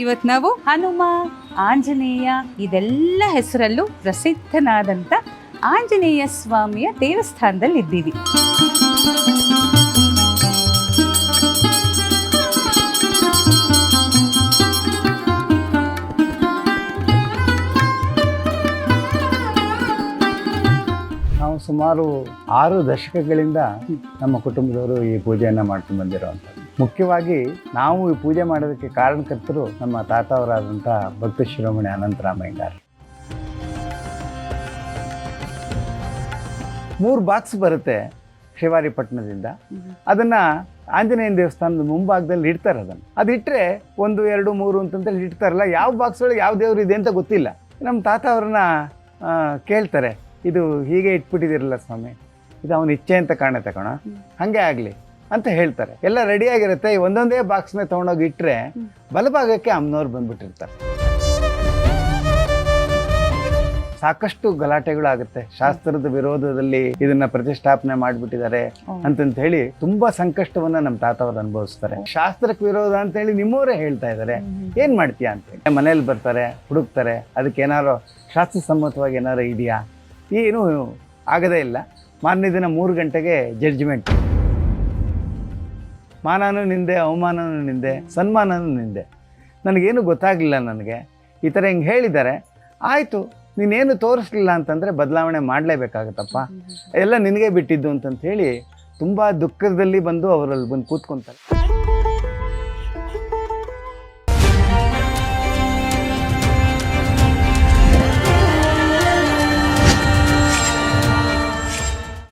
ಇವತ್ತು ನಾವು ಹನುಮ, ಆಂಜನೇಯ ಇದೆಲ್ಲ ಹೆಸರಲ್ಲೂ ಪ್ರಸಿದ್ಧನಾದಂಥ ಆಂಜನೇಯ ಸ್ವಾಮಿಯ ದೇವಸ್ಥಾನದಲ್ಲಿ ಇದ್ದೀವಿ. ನಾವು ಸುಮಾರು 6 ದಶಕಗಳಿಂದ ನಮ್ಮ ಕುಟುಂಬದವರು ಈ ಪೂಜೆಯನ್ನು ಮಾಡ್ಕೊಂಡು ಬಂದಿರುವಂಥದ್ದು. ಮುಖ್ಯವಾಗಿ ನಾವು ಈ ಪೂಜೆ ಮಾಡೋದಕ್ಕೆ ಕಾರಣಕರ್ತರು ನಮ್ಮ ತಾತವರಾದಂಥ ಭಕ್ತ ಶಿರೋಮಣಿ ಅನಂತರಾಮಯ್ಯಗಾರು. 3 ಬಾಕ್ಸ್ ಬರುತ್ತೆ ಶಿವಾರಿಪಟ್ಟಣದಿಂದ. ಅದನ್ನು ಆಂಜನೇಯನ ದೇವಸ್ಥಾನದ ಮುಂಭಾಗದಲ್ಲಿ ಇಡ್ತಾರೆ. ಅದು ಇಟ್ಟರೆ 1, 2, 3 ಅಂತಂತೇಳಿ ಇಡ್ತಾರಲ್ಲ, ಯಾವ ಬಾಕ್ಸ್ ಒಳಗೆ ಯಾವ ದೇವ್ರು ಇದೆ ಅಂತ ಗೊತ್ತಿಲ್ಲ. ನಮ್ಮ ತಾತ ಅವ್ರನ್ನ ಕೇಳ್ತಾರೆ, ಇದು ಹೀಗೆ ಇಟ್ಬಿಟ್ಟಿದ್ದೀರಲ್ಲ ಸ್ವಾಮಿ, ಇದು ಅವನ ಇಚ್ಛೆ ಅಂತ ಕಾಣುತ್ತೆ ಕಣ, ಹಾಗೆ ಆಗಲಿ ಅಂತ ಹೇಳ್ತಾರೆ. ಎಲ್ಲ ರೆಡಿಯಾಗಿರುತ್ತೆ. ಒಂದೊಂದೇ ಬಾಕ್ಸ್ನ ತೊಗೊಂಡೋಗಿ ಇಟ್ಟರೆ ಬಲಭಾಗಕ್ಕೆ ಅಮ್ಮನವ್ರು ಬಂದ್ಬಿಟ್ಟಿರ್ತಾರೆ. ಸಾಕಷ್ಟು ಗಲಾಟೆಗಳಾಗುತ್ತೆ. ಶಾಸ್ತ್ರದ ವಿರೋಧದಲ್ಲಿ ಇದನ್ನ ಪ್ರತಿಷ್ಠಾಪನೆ ಮಾಡಿಬಿಟ್ಟಿದ್ದಾರೆ ಅಂತಂತ ಹೇಳಿ ತುಂಬಾ ಸಂಕಷ್ಟವನ್ನ ನಮ್ಮ ತಾತವ್ರು ಅನುಭವಿಸ್ತಾರೆ. ಶಾಸ್ತ್ರಕ್ಕೆ ವಿರೋಧ ಅಂತ ಹೇಳಿ ನಿಮ್ಮವರೇ ಹೇಳ್ತಾ ಇದ್ದಾರೆ, ಏನ್ ಮಾಡ್ತೀಯಾ ಅಂತ ಮನೇಲಿ ಬರ್ತಾರೆ, ಹುಡುಕ್ತಾರೆ, ಅದಕ್ಕೆ ಏನಾರು ಶಾಸ್ತ್ರಸಮ್ಮತವಾಗಿ ಏನಾರು ಇದೆಯಾ, ಏನೂ ಆಗದೇ ಇಲ್ಲ. ಮಾರನೇ ದಿನ 3 ಗಂಟೆಗೆ ಜಡ್ಜ್ಮೆಂಟ್. ಮಾನನೂ ನಿಂದೆ, ಅವಮಾನನೂ ನಿಂದೆ, ಸನ್ಮಾನನೂ ನಿಂದೆ. ನನಗೇನು ಗೊತ್ತಾಗಲಿಲ್ಲ. ನನಗೆ ಈ ಥರ ಹಿಂಗೆ ಹೇಳಿದ್ದಾರೆ, ಆಯಿತು ನೀನೇನು ತೋರಿಸ್ಲಿಲ್ಲ ಅಂತಂದರೆ ಬದಲಾವಣೆ ಮಾಡಲೇಬೇಕಾಗತ್ತಪ್ಪ, ಎಲ್ಲ ನಿನಗೆ ಬಿಟ್ಟಿದ್ದು ಅಂತಂತ ಹೇಳಿ ತುಂಬ ದುಃಖದಲ್ಲಿ ಬಂದು ಅವರಲ್ಲಿ ಬಂದು ಕೂತ್ಕೊತಾರೆ.